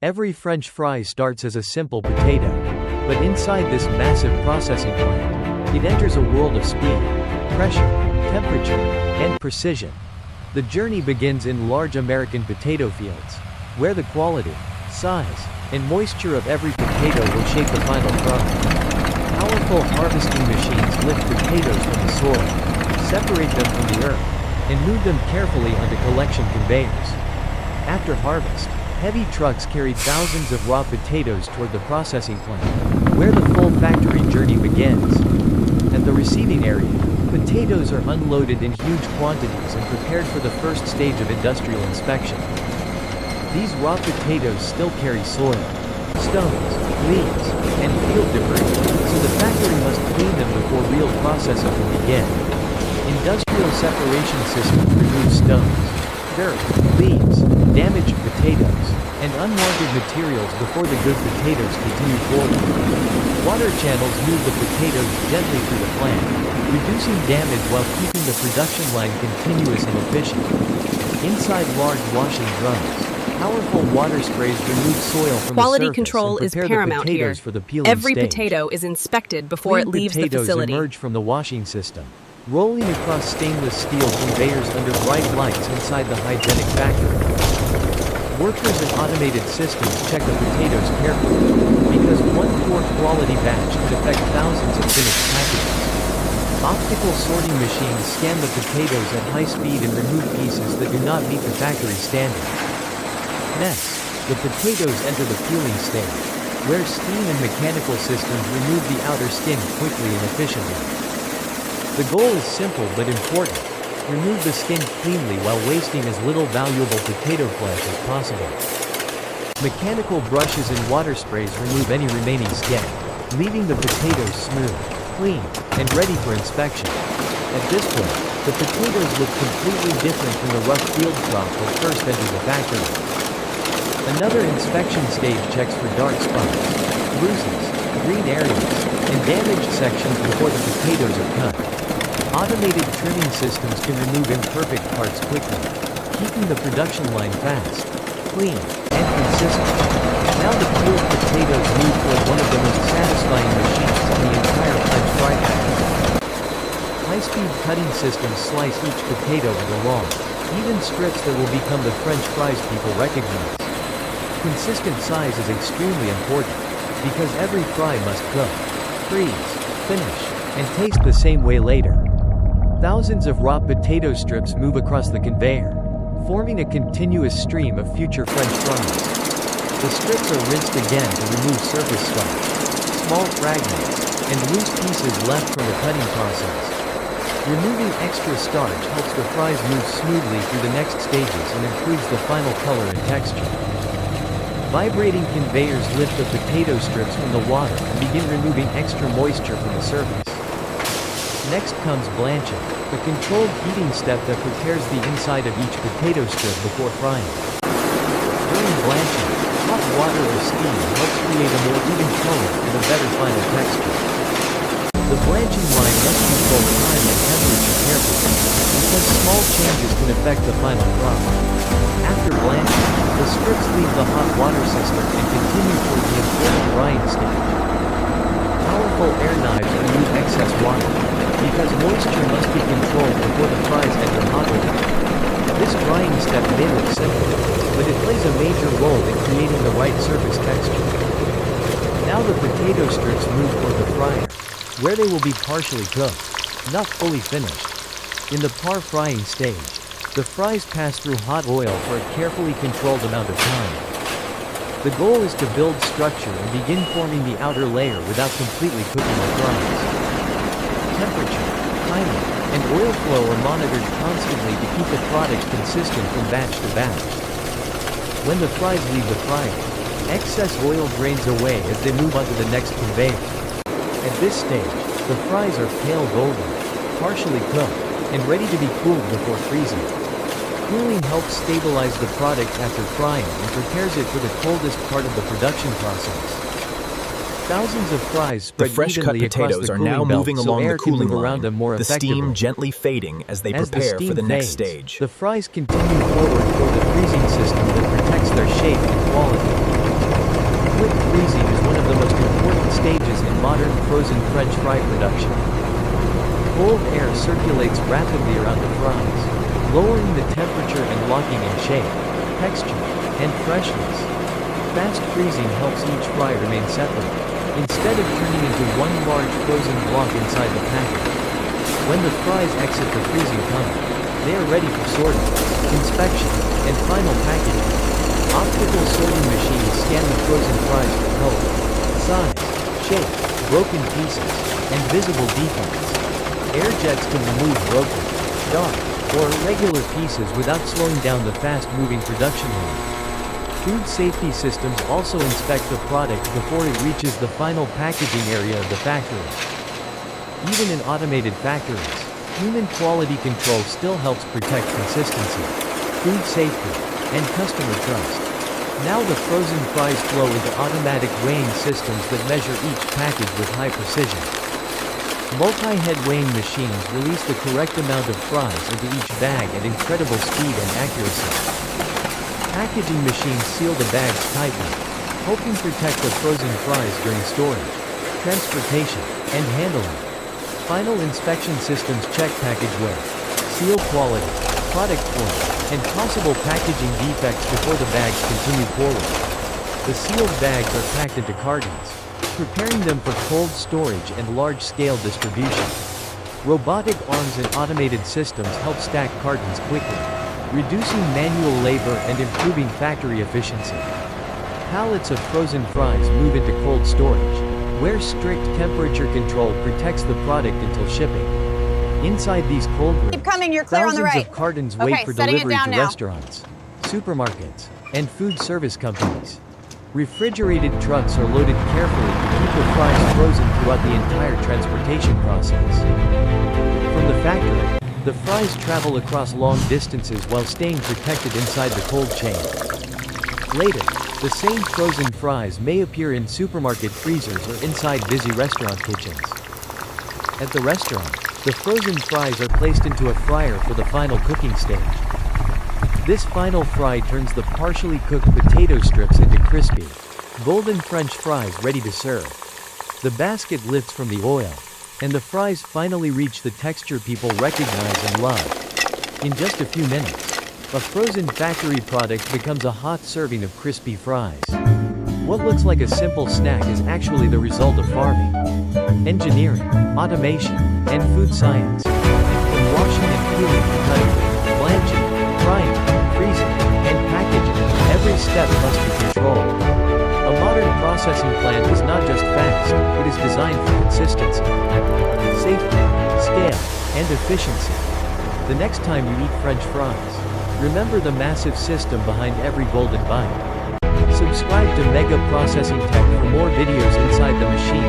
Every French fry starts as a simple potato, but inside this massive processing plant, it enters a world of speed, pressure, temperature, and precision. The journey begins in large American potato fields, where the quality, size, and moisture of every potato will shape the final product. Powerful harvesting machines lift potatoes from the soil, separate them from the earth, and move them carefully onto collection conveyors. After harvest, heavy trucks carry thousands of raw potatoes toward the processing plant, where the full factory journey begins. At the receiving area, potatoes are unloaded in huge quantities and prepared for the first stage of industrial inspection. These raw potatoes still carry soil, stones, leaves, and field debris, so the factory must clean them before real processing can begin. Industrial separation systems remove stones, dirt, leaves, damaged potatoes, and unwanted materials before the good potatoes continue forward. Water channels move the potatoes gently through the plant, reducing damage while keeping the production line continuous and efficient. Inside large washing drums, powerful water sprays remove soil from Quality the surface control and is prepare paramount the potatoes here. for the peeling Every stage. potato is inspected before it Clean leaves the potatoes facility. emerge from the washing system, rolling across stainless steel conveyors under bright lights inside the hygienic factory. Workers in automated systems check the potatoes carefully, because one poor quality batch could affect thousands of finished packages. Optical sorting machines scan the potatoes at high speed and remove pieces that do not meet the factory standard. Next, the potatoes enter the peeling stage, where steam and mechanical systems remove the outer skin quickly and efficiently. The goal is simple but important: remove the skin cleanly while wasting as little valuable potato flesh as possible. Mechanical brushes and water sprays remove any remaining skin, leaving the potatoes smooth, clean, and ready for inspection. At this point, the potatoes look completely different from the rough field crop that first entered the factory. Another inspection stage checks for dark spots, bruises, green areas, and damaged sections before the potatoes are cut. Automated trimming systems can remove imperfect parts quickly, keeping the production line fast, clean, and consistent. Now the peeled potatoes move toward one of the most satisfying machines on the entire French fry factory. High-speed cutting systems slice each potato into long, even strips that will become the French fries people recognize. Consistent size is extremely important, because every fry must cook, freeze, finish, and taste the same way later. Thousands of raw potato strips move across the conveyor, forming a continuous stream of future French fries. The strips are rinsed again to remove surface starch, small fragments, and loose pieces left from the cutting process. Removing extra starch helps the fries move smoothly through the next stages and improves the final color and texture. Vibrating conveyors lift the potato strips from the water and begin removing extra moisture from the surface. Next comes blanching, a controlled heating step that prepares the inside of each potato strip before frying. During blanching, hot water or steam helps create a more even color and a better final texture. The blanching line must control time and temperature carefully, because small changes can affect the final product. After blanching, the strips leave the hot water system and continue toward the important drying stage. Powerful air knives remove excess water, because moisture must be controlled before the fries enter hot oil. This drying step may look simple, but it plays a major role in creating the right surface texture. Now the potato strips move toward the fryer, where they will be partially cooked, not fully finished. In the par frying stage, the fries pass through hot oil for a carefully controlled amount of time. The goal is to build structure and begin forming the outer layer without completely cooking the fries. Temperature, timing, and oil flow are monitored constantly to keep the product consistent from batch to batch. When the fries leave the fryer, excess oil drains away as they move onto the next conveyor. At this stage, the fries are pale golden, partially cooked, and ready to be cooled before freezing. Cooling helps stabilize the product after frying and prepares it for the coldest part of the production process. Thousands of fries spread The fresh-cut evenly across potatoes the are cooling now belt moving so along air the can cooling move around line, them more the effectively. steam gently fading as they As the prepare steam for the next fades, stage. the fries continue forward toward the freezing system that protects their shape and quality. frozen French fry production. Cold air circulates rapidly around the fries, lowering the temperature and locking in shape, texture, and freshness. Fast freezing helps each fry remain separate, instead of turning into one large frozen block inside the package. When the fries exit the freezing tunnel, they are ready for sorting, inspection, and final packaging. Optical sorting machines scan the frozen fries for color, size, shape, broken pieces, and visible defects. Air jets can remove broken, dark, or irregular pieces without slowing down the fast-moving production line. Food safety systems also inspect the product before it reaches the final packaging area of the factory. Even in automated factories, human quality control still helps protect consistency, food safety, and customer trust. Now the frozen fries flow into automatic weighing systems that measure each package with high precision. Multi-head weighing machines release the correct amount of fries into each bag at incredible speed and accuracy. Packaging machines seal the bags tightly, helping protect the frozen fries during storage, transportation, and handling. Final inspection systems check package weight, seal quality, product form, and possible packaging defects before the bags continue forward. The sealed bags are packed into cartons, preparing them for cold storage and large-scale distribution. Robotic arms and automated systems help stack cartons quickly, reducing manual labor and improving factory efficiency. Pallets of frozen fries move into cold storage, where strict temperature control protects the product until shipping. Inside these cold rooms, Keep coming, you're clear on the thousands right. of cartons Okay, wait for setting it delivery down to now. restaurants, supermarkets, and food service companies. Refrigerated trucks are loaded carefully to keep the fries frozen throughout the entire transportation process. From the factory, the fries travel across long distances while staying protected inside the cold chain. Later, the same frozen fries may appear in supermarket freezers or inside busy restaurant kitchens. At the restaurant, the frozen fries are placed into a fryer for the final cooking stage. This final fry turns the partially cooked potato strips into crispy, golden French fries ready to serve. The basket lifts from the oil, and the fries finally reach the texture people recognize and love. In just a few minutes, a frozen factory product becomes a hot serving of crispy fries. What looks like a simple snack is actually the result of farming, engineering, automation, and food science. From washing and peeling to cutting, blanching, frying, freezing, and packaging, every step must be controlled. A modern processing plant is not just fast, it is designed for consistency, safety, scale, and efficiency. The next time you eat French fries, remember the massive system behind every golden bite. Subscribe to Mega Processing Tech for more videos inside the machine